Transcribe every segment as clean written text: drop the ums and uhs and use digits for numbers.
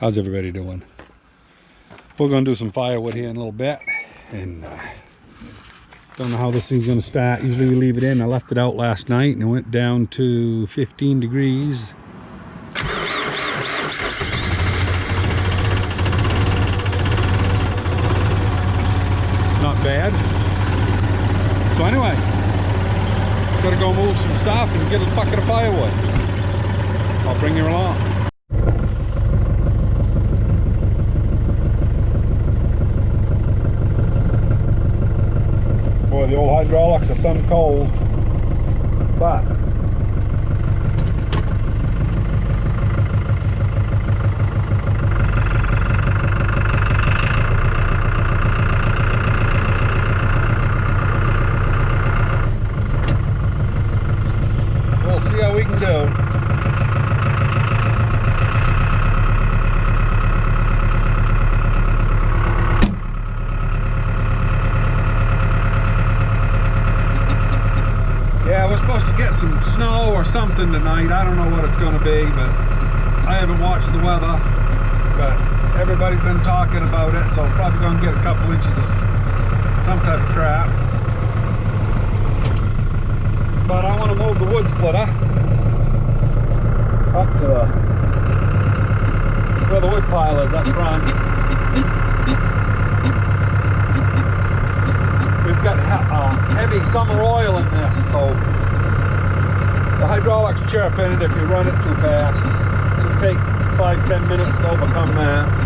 How's everybody doing? We're going to do some firewood here in a little bit, and don't know how this thing's going to start. Usually we leave it in. I left it out last night and it went down to 15 degrees. Not bad. So anyway, gotta go move some stuff and get a bucket of firewood. I'll bring you along. Boy, the old hydraulics are some cold, but we'll see how we can do. Yeah, we're supposed to get some snow or something tonight. I don't know what it's going to be, but I haven't watched the weather. But everybody's been talking about it, so probably going to get a couple inches of some type of crap. But I want to move the wood splitter up to where the wood pile is up front. We've got heavy summer oil in this, so the hydraulics chirp in it if you run it too fast. It'll take 5-10 minutes to overcome that.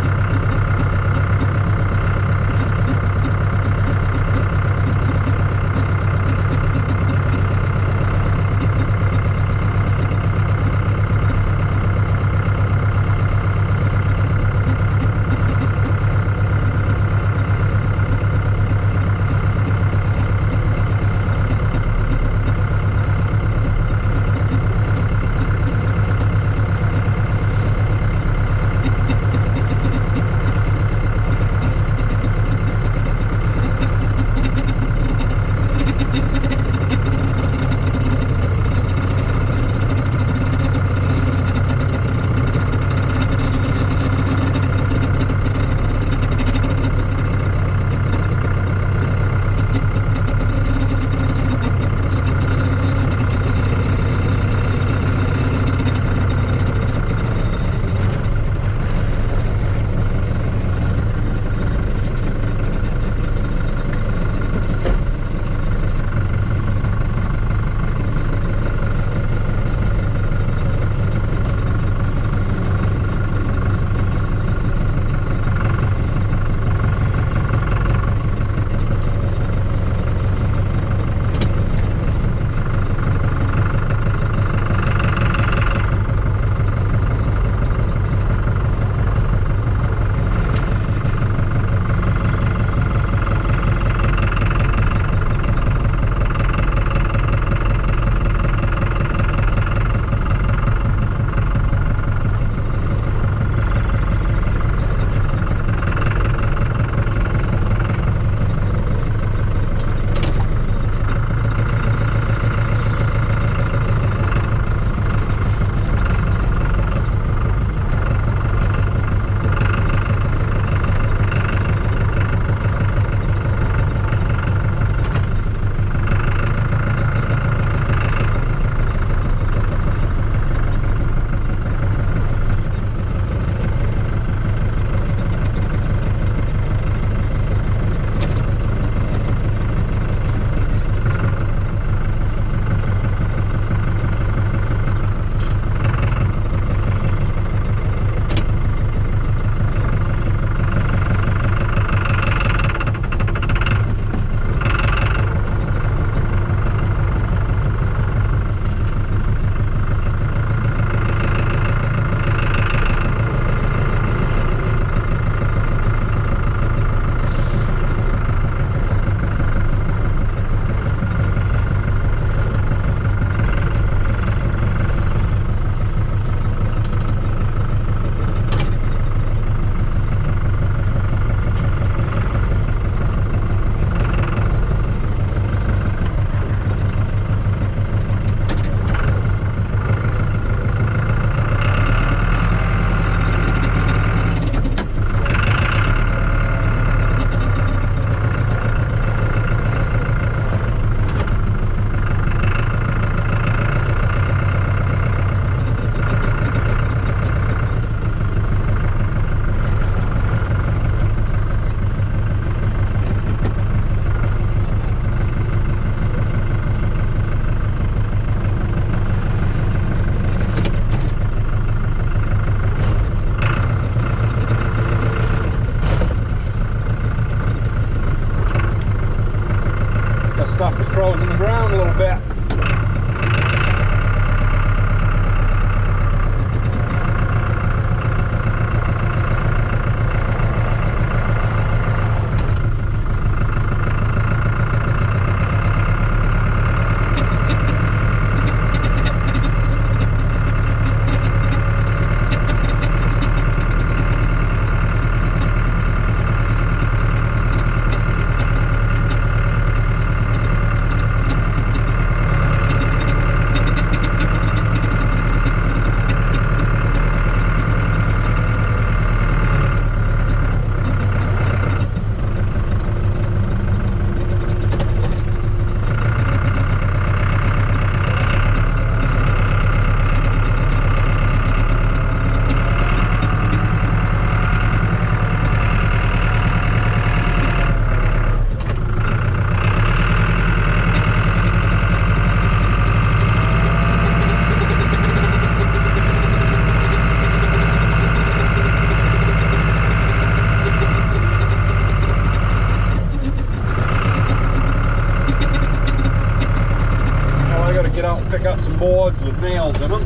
with nails in them.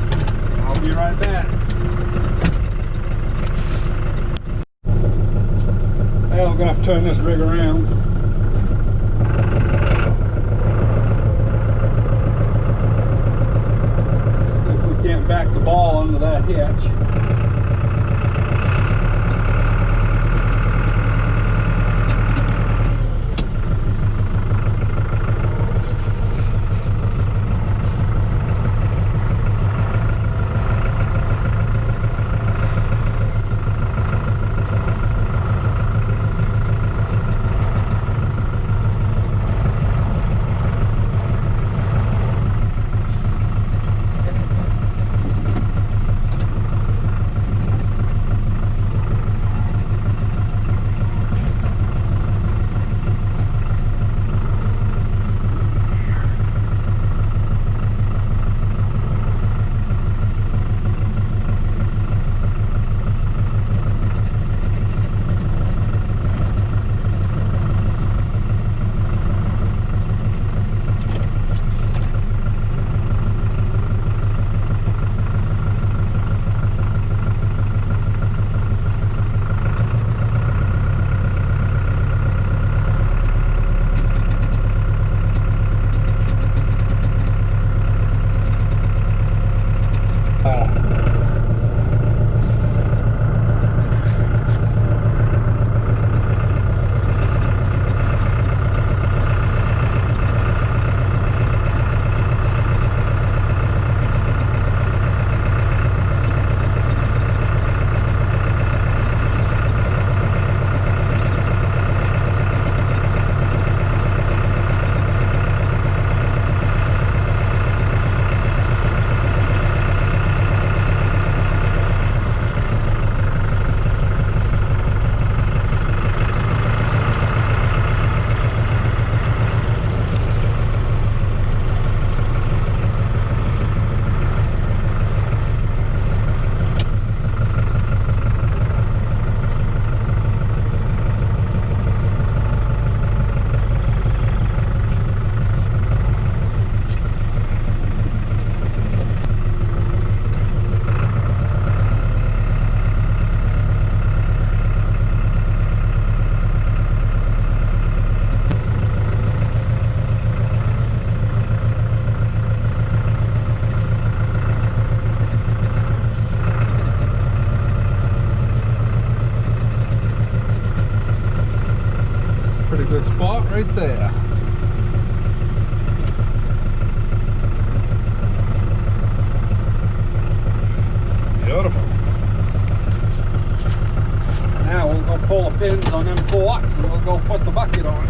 I'll be right back. Hey, I'm gonna have to turn this rig around. See if we can't back the ball under that hitch. Good spot right there. Beautiful. Now we'll go pull the pins on them forks and we'll go put the bucket on.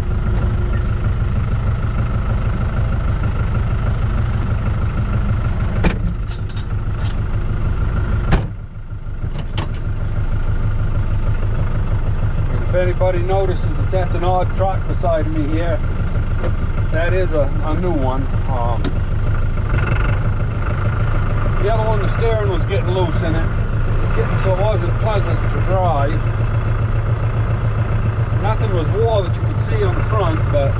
If anybody notices that that's an odd truck beside me here, that is a new one. The other one, the steering was getting loose in it, so it wasn't pleasant to drive. Nothing was wore that you could see on the front, but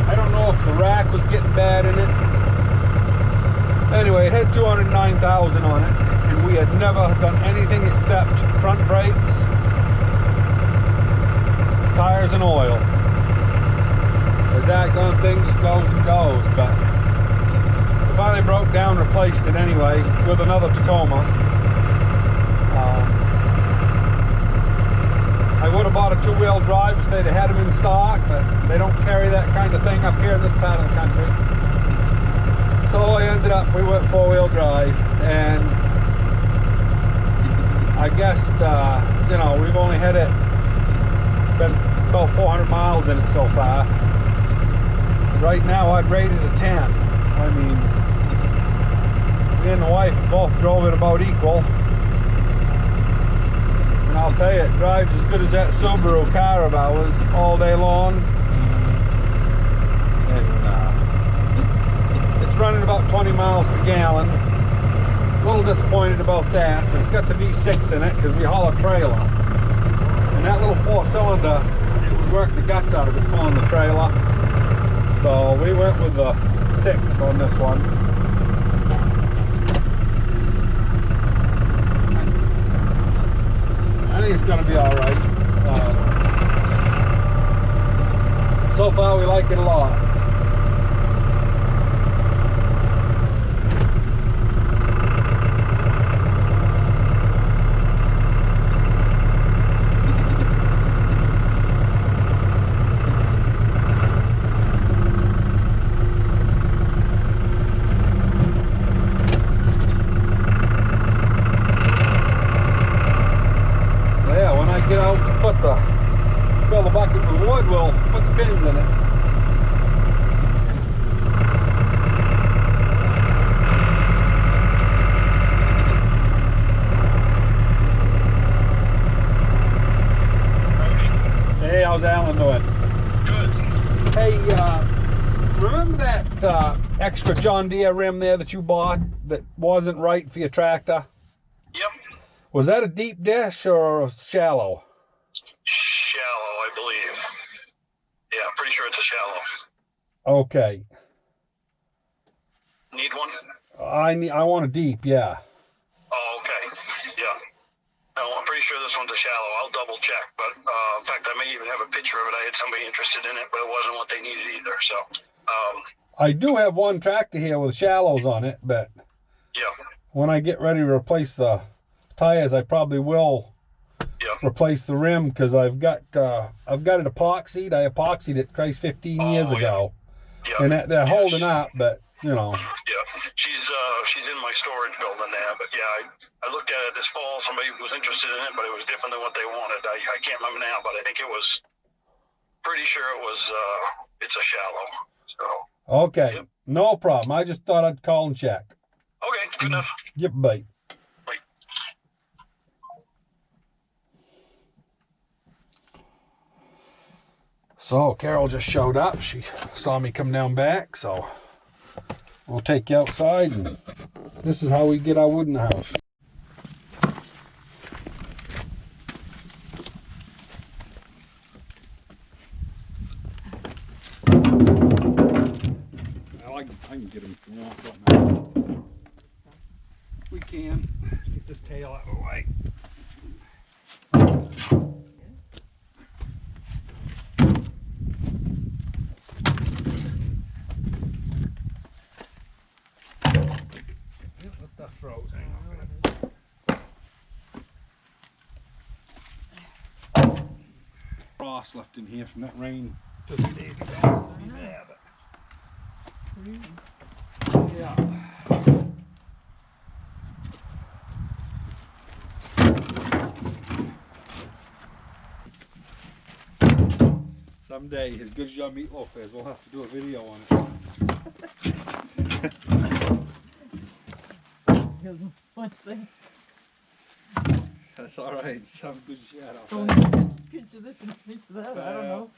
I don't know if the rack was getting bad in it. Anyway, it had 209,000 on it, and we had never done anything except front brakes, tires and oil. The daggone thing just goes and goes, but we finally broke down, replaced it anyway with another Tacoma. I would have bought a two-wheel drive if they'd have had them in stock, but they don't carry that kind of thing up here in this part of the country. So I ended up, we went four-wheel drive, and I guess, you know, we've only had it, been about 400 miles in it so far. Right now I'd rate it a 10. I mean, me and the wife both drove it about equal. And I'll tell you, it drives as good as that Subaru car of ours all day long. And it's running about 20 miles per gallon. A little disappointed about that, but it's got the V6 in it because we haul a trailer. And that little four-cylinder, it would work the guts out of it pulling the trailer. So we went with the 6 on this one. it's going to be all right. So far, we like it a lot. Get out and fill the bucket with wood, we'll put the pins in it. Hey, how's Alan doing? Good. Hey, remember that extra John Deere rim there that you bought that wasn't right for your tractor? Yep. Was that a deep dish or shallow? Shallow, I believe. Yeah, pretty sure it's a shallow. Okay. Need one? I want a deep, yeah. Oh, okay. Yeah. No, I'm pretty sure this one's a shallow. I'll double check. But in fact, I may even have a picture of it. I had somebody interested in it, but it wasn't what they needed either. So, I do have one tractor here with shallows on it, but yeah. when I get ready to replace the tires, I probably will replace the rim because I've got it epoxied. I epoxied it, Christ, 15 years ago, and they're holding up. But you know, she's in my storage building there. But yeah, I looked at it this fall. Somebody was interested in it, but it was different than what they wanted. I can't remember now, but I think it was pretty sure it was it's a shallow. So okay, no problem. I just thought I'd call and check. Okay, good enough. Yep, bye. So Carol just showed up. She saw me come down back, so we'll take you outside, and this is how we get our wood in the house. I can get him if you want, don't matter. We can get this tail out of the way. The stuff froze. Hang on. Frost left in here from that rain 2 days ago. Yeah. Someday, as good as your meatloaf is, we'll have to do a video on it. Here's one thing. That's all right. Some good shadow. Don't picture this and picture that. I don't know.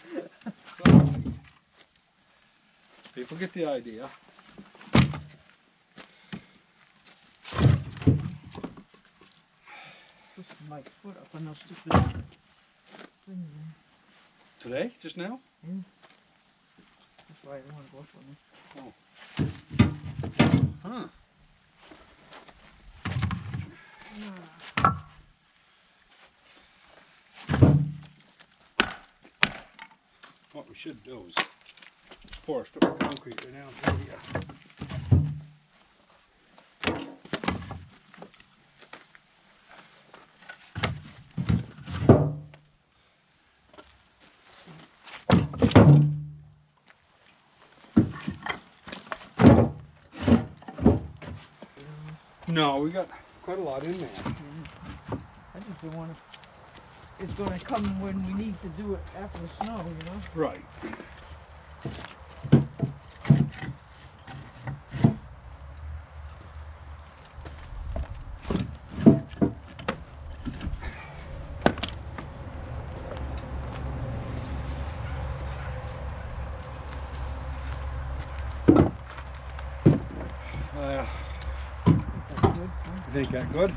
People get the idea. Push my foot up on those stupid things. Today? Just now? Yeah. That's why I don't want to go for me. Oh. Huh. What we should do is pour a strip of concrete right down through here. No, we got quite a lot in there. I just don't want to. It's going to come when we need to do it after the snow, you know? Right. That's good. Huh? You think that good?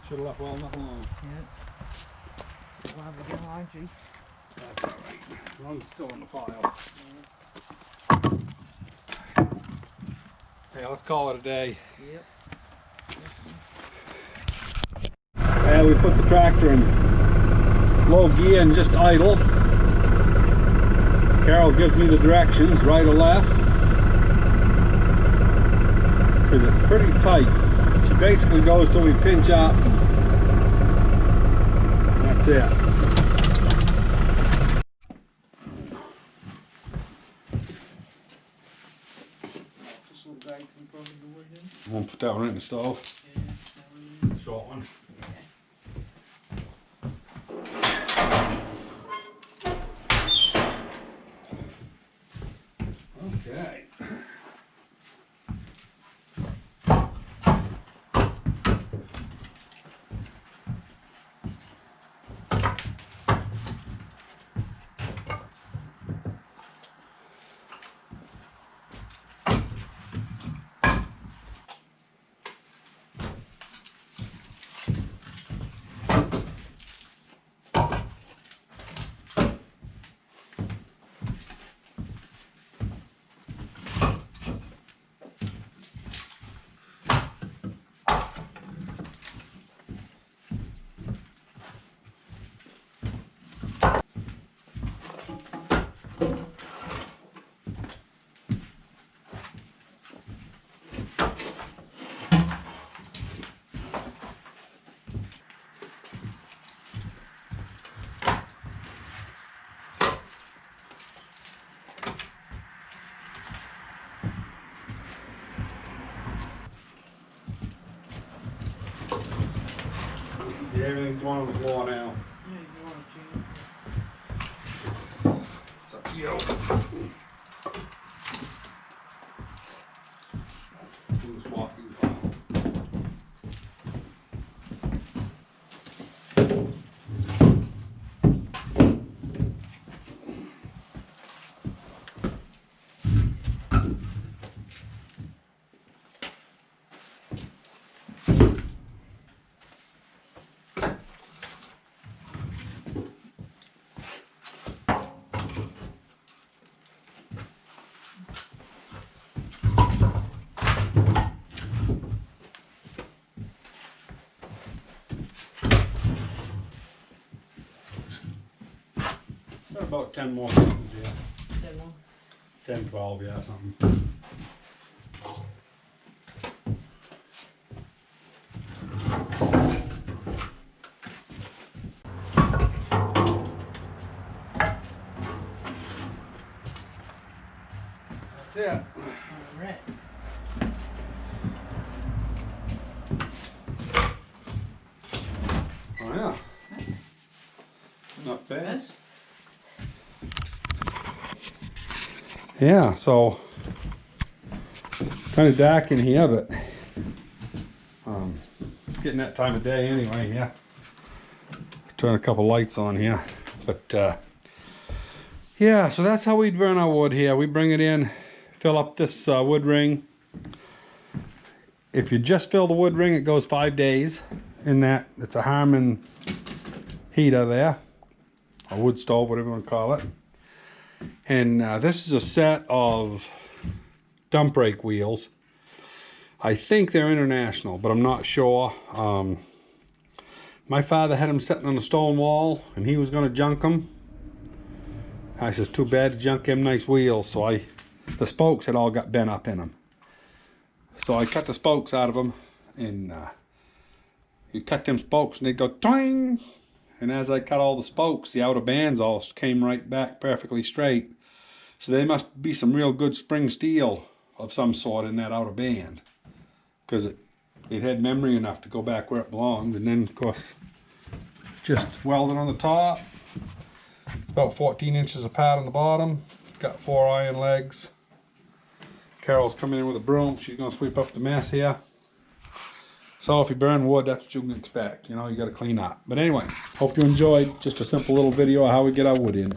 Should have left well enough alone. Yeah. We'll have a good laundry. That's all right. As long as it's still in the file. Yeah, let's call it a day. Yep. Yeah, we put the tractor in low gear and just idle. Carol gives me the directions, right or left, because it's pretty tight. She basically goes till we pinch up. That's it. This little guy can probably do it in. I'm gonna put that one in the stove. Yeah, that one. Short one. Okay. Yeah, everything's going on the floor now. Yeah, you want to change. It's up to you. Who's walking by? About 10 more pieces, yeah. 10 more. 10, 12, yeah, something. That's it. Alright. Oh yeah. Not bad. Yes. Yeah, so kind of dark in here, but getting that time of day anyway. Yeah, turn a couple lights on here, but yeah, so that's how we burn our wood here. We bring it in, fill up this wood ring. If you just fill the wood ring, it goes 5 days. In that, it's a Harman heater there, a wood stove, whatever you want to call it. And this is a set of dump brake wheels. I think they're international, but I'm not sure. My father had them sitting on a stone wall, and he was going to junk them. I says, too bad to junk them nice wheels. So the spokes had all got bent up in them. So I cut the spokes out of them, and you cut them spokes, and they go twang. And as I cut all the spokes, the outer bands all came right back perfectly straight. So there must be some real good spring steel of some sort in that outer band, because it had memory enough to go back where it belonged. And then, of course, just welded on the top. It's about 14 inches apart on the bottom. Got 4 iron legs. Carol's coming in with a broom. She's going to sweep up the mess here. So if you burn wood, that's what you can expect. You know, you got to clean up. But anyway, hope you enjoyed just a simple little video of how we get our wood in.